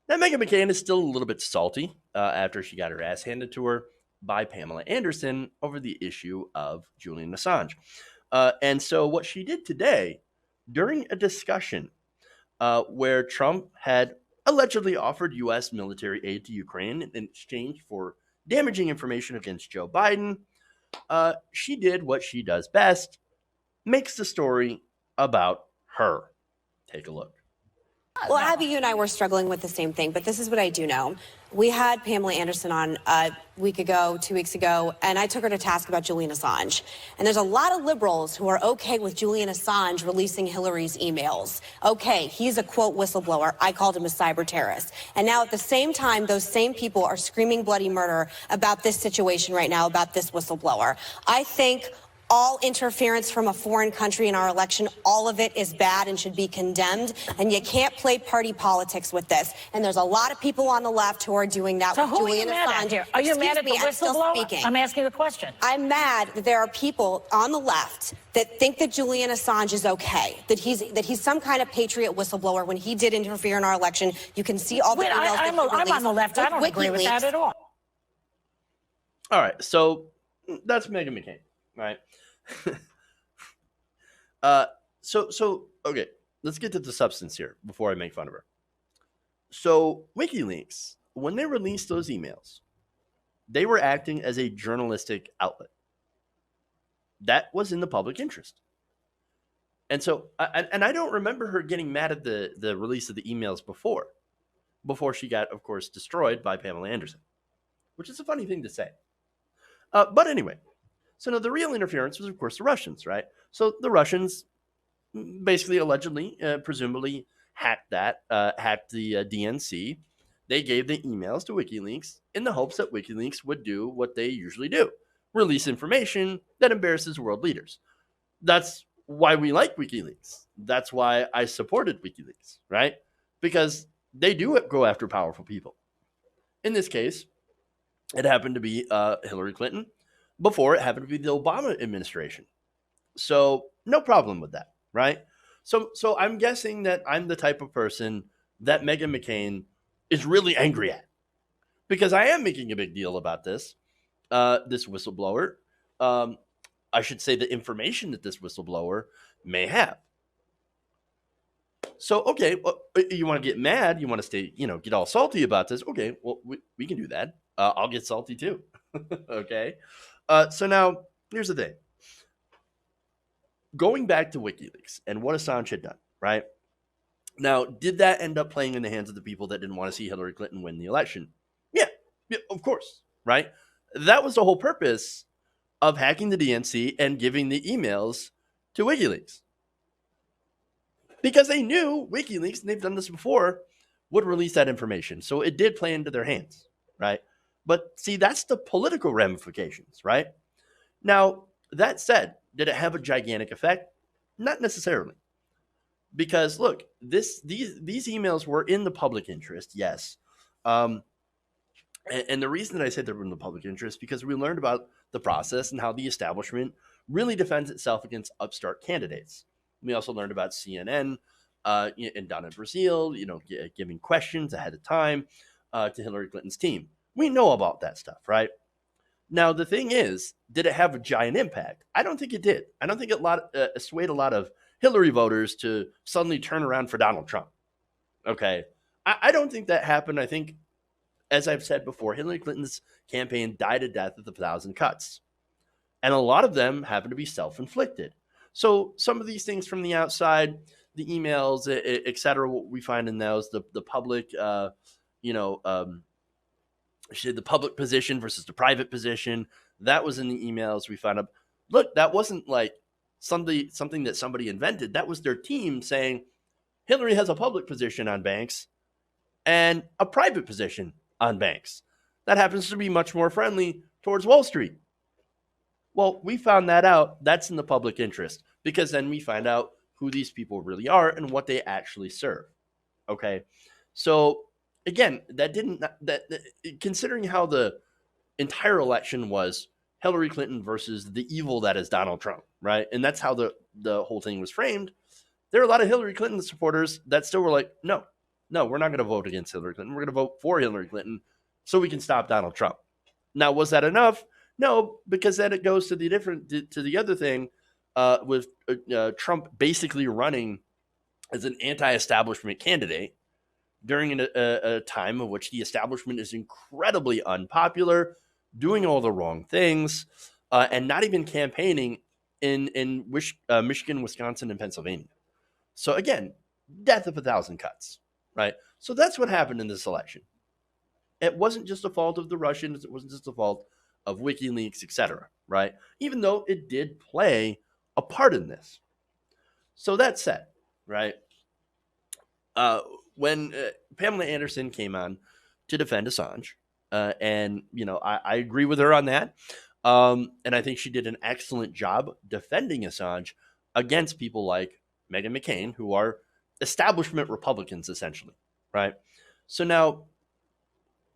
Now, Meghan McCain is still a little bit salty after she got her ass handed to her by Pamela Anderson over the issue of Julian Assange. And so, what she did today during a discussion where Trump had allegedly offered U.S. military aid to Ukraine in exchange for damaging information against Joe Biden, she did what she does best, makes the story about her. Take a look. Well, Abby, you and I were struggling with the same thing, but this is what I do know. We had Pamela Anderson on a week ago, 2 weeks ago, and I took her to task about Julian Assange. And there's a lot of liberals who are okay with Julian Assange releasing Hillary's emails. Okay, he's a, quote, whistleblower. I called him a cyber terrorist. And now at the same time, those same people are screaming bloody murder about this situation right now, about this whistleblower. I think all interference from a foreign country in our election, all of it is bad and should be condemned. And you can't play party politics with this. And there's a lot of people on the left who are doing that with Julian Assange. Here? Are you mad at the whistleblower? I'm asking a question. I'm mad that there are people on the left that think that Julian Assange is okay, that he's some kind of patriot whistleblower when he did interfere in our election. You can see all the emails that he released. I'm on the left. I don't agree with that at all. All right, so that's Meghan McCain, right? So okay, let's get to the substance here before I make fun of her. So WikiLeaks, when they released those emails, they were acting as a journalistic outlet. That was in the public interest. And so, I don't remember her getting mad at the release of the emails before she got, of course, destroyed by Pamela Anderson, which is a funny thing to say. But anyway, so now the real interference was, of course, the Russians, right? So the Russians basically, allegedly, presumably hacked the DNC. They gave the emails to WikiLeaks in the hopes that WikiLeaks would do what they usually do, release information that embarrasses world leaders. That's why we like WikiLeaks. That's why I supported WikiLeaks, right? Because they do go after powerful people. In this case, it happened to be Hillary Clinton. Before, it happened to be the Obama administration. So no problem with that, right? So I'm guessing that I'm the type of person that Meghan McCain is really angry at, because I am making a big deal about this whistleblower. I should say the information that this whistleblower may have. So, okay, well, you want to get mad, you want to stay, get all salty about this. Okay, well, we can do that. I'll get salty too. Okay. So now, here's the thing. Going back to WikiLeaks and what Assange had done, right? Now, did that end up playing in the hands of the people that didn't want to see Hillary Clinton win the election? Yeah, of course, right? That was the whole purpose of hacking the DNC and giving the emails to WikiLeaks. Because they knew WikiLeaks, and they've done this before, would release that information. So it did play into their hands, right? But see, that's the political ramifications, right? Now, that said, did it have a gigantic effect? Not necessarily. Because look, these emails were in the public interest, yes. And the reason that I said they were in the public interest, because we learned about the process and how the establishment really defends itself against upstart candidates. We also learned about CNN and down in Brazil, giving questions ahead of time to Hillary Clinton's team. We know about that stuff, right? Now, the thing is, did it have a giant impact? I don't think it did. I don't think it swayed a lot of Hillary voters to suddenly turn around for Donald Trump. Okay. I don't think that happened. I think, as I've said before, Hillary Clinton's campaign died a death with 1,000 cuts. And a lot of them happen to be self-inflicted. So some of these things from the outside, the emails, et cetera, what we find in those, the public, the public position versus the private position, that was in the emails we found out. Look, that wasn't like something that somebody invented. That was their team saying Hillary has a public position on banks and a private position on banks. That happens to be much more friendly towards Wall Street. Well, we found that out. That's in the public interest, because then we find out who these people really are and what they actually serve. Okay. So again, considering how the entire election was Hillary Clinton versus the evil that is Donald Trump, right? And that's how the whole thing was framed. There are a lot of Hillary Clinton supporters that still were like, no, No, we're not going to vote against Hillary Clinton. We're going to vote for Hillary Clinton so we can stop Donald Trump. Now, was that enough? No, because then it goes to the other thing with Trump basically running as an anti-establishment candidate during a time in which the establishment is incredibly unpopular, doing all the wrong things, and not even campaigning in Michigan, Wisconsin, and Pennsylvania. So again, death of a thousand cuts, right? So that's what happened in this election. It wasn't just a fault of the Russians. It wasn't just a fault of WikiLeaks, etc., right? Even though it did play a part in this. So that said, right, when Pamela Anderson came on to defend Assange, and, you know, I agree with her on that. And I think she did an excellent job defending Assange against people like Meghan McCain, who are establishment Republicans, essentially, right? So now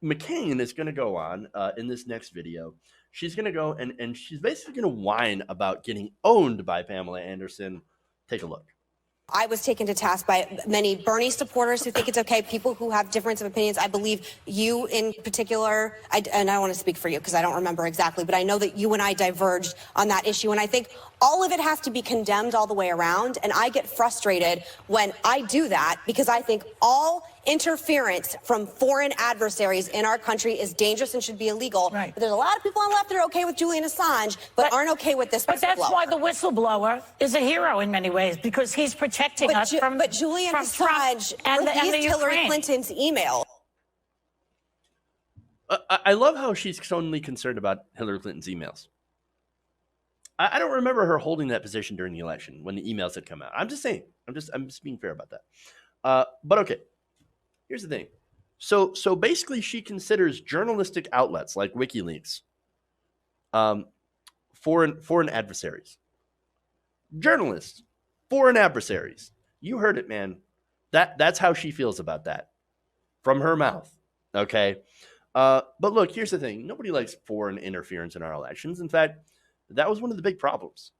McCain is going to go on in this next video. She's going to go and she's basically going to whine about getting owned by Pamela Anderson. Take a look. I was taken to task by many Bernie supporters who think it's okay, people who have difference of opinions. I believe you in particular, and I don't want to speak for you because I don't remember exactly, but I know that you and I diverged on that issue. And I think all of it has to be condemned all the way around. And I get frustrated when I do that because I think all interference from foreign adversaries in our country is dangerous and should be illegal. Right. But there's a lot of people on the left that are okay with Julian Assange, but aren't okay with this. But that's why the whistleblower is a hero in many ways, because he's protecting us from But Julian from Assange Trump and released the Hillary Ukraine. Clinton's email. I love how she's only concerned about Hillary Clinton's emails. I don't remember her holding that position during the election when the emails had come out. I'm just saying. I'm just being fair about that. But okay. Here's the thing. So basically, she considers journalistic outlets like WikiLeaks foreign adversaries. Journalists, foreign adversaries. You heard it, man. That's how she feels about that from her mouth. Okay. But look, here's the thing. Nobody likes foreign interference in our elections. In fact, that was one of the big problems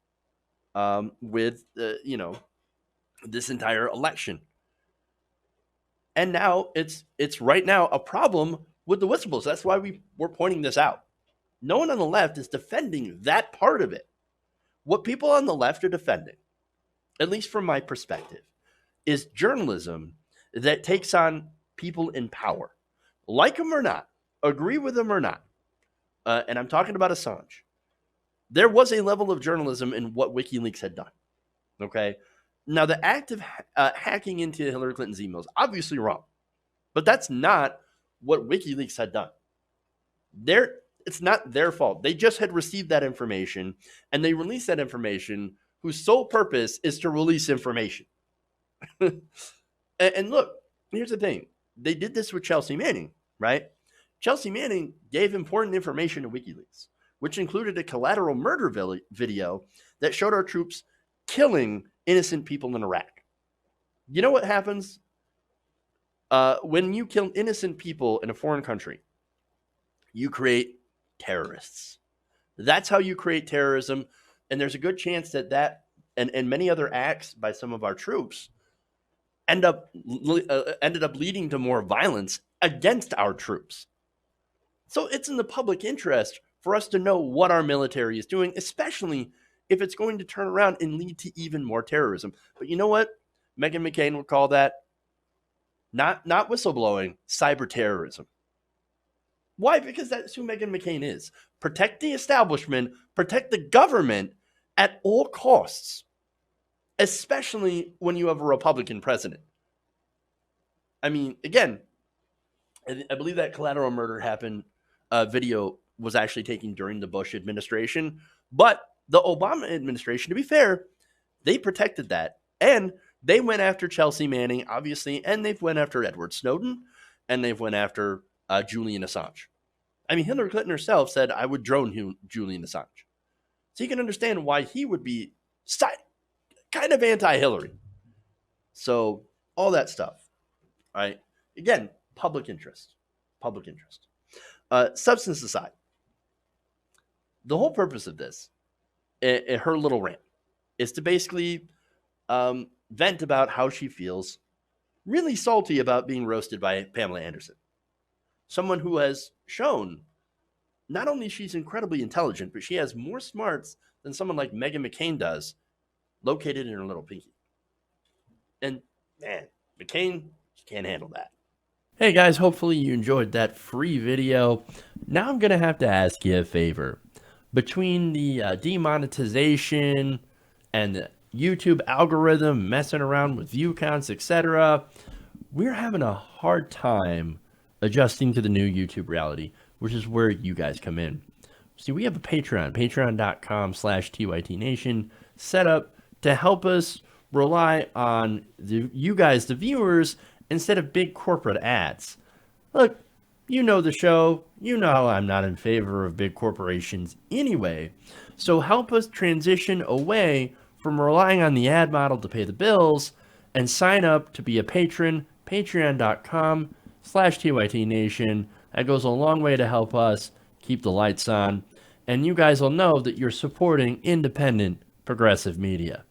with this entire election. And now it's right now a problem with the whistleblowers. That's why we're pointing this out. No one on the left is defending that part of it. What people on the left are defending, at least from my perspective, is journalism that takes on people in power. Like them or not, agree with them or not. And I'm talking about Assange. There was a level of journalism in what WikiLeaks had done. Okay? Now, the act of hacking into Hillary Clinton's emails, obviously wrong. But that's not what WikiLeaks had done. It's not their fault. They just had received that information, and they released that information whose sole purpose is to release information. And look, here's the thing. They did this with Chelsea Manning, right? Chelsea Manning gave important information to WikiLeaks, which included a collateral murder video that showed our troops killing innocent people in Iraq. You know what happens when you kill innocent people in a foreign country? You create terrorists. That's how you create terrorism. And there's a good chance that and many other acts by some of our troops ended up leading to more violence against our troops. So it's in the public interest for us to know what our military is doing, especially if it's going to turn around and lead to even more terrorism. But you know what? Meghan McCain would call that not whistleblowing, cyber terrorism. Why? Because that's who Meghan McCain is. Protect the establishment, protect the government at all costs, especially when you have a Republican president. I mean, again, I believe that collateral murder video was actually taken during the Bush administration, but the Obama administration, to be fair, they protected that. And they went after Chelsea Manning, obviously, and they've went after Edward Snowden, and they've went after Julian Assange. I mean, Hillary Clinton herself said, I would drone Julian Assange. So you can understand why he would be kind of anti-Hillary. So all that stuff, right? Again, public interest. Public interest. Substance aside, the whole purpose of this, her little rant, is to basically vent about how she feels really salty about being roasted by Pamela Anderson. Someone who has shown not only she's incredibly intelligent, but she has more smarts than someone like Meghan McCain does, located in her little pinky. And man, McCain can't handle that. Hey guys, hopefully you enjoyed that free video. Now I'm going to have to ask you a favor. Between the demonetization and the YouTube algorithm messing around with view counts, etc., we're having a hard time adjusting to the new YouTube reality, which is where you guys come in. See, we have a patreon.com/TYTNation set up to help us rely on you guys, the viewers, instead of big corporate ads. Look, you know the show. You know I'm not in favor of big corporations anyway. So help us transition away from relying on the ad model to pay the bills and sign up to be a patron, patreon.com/TYTNation. That goes a long way to help us keep the lights on. And you guys will know that you're supporting independent progressive media.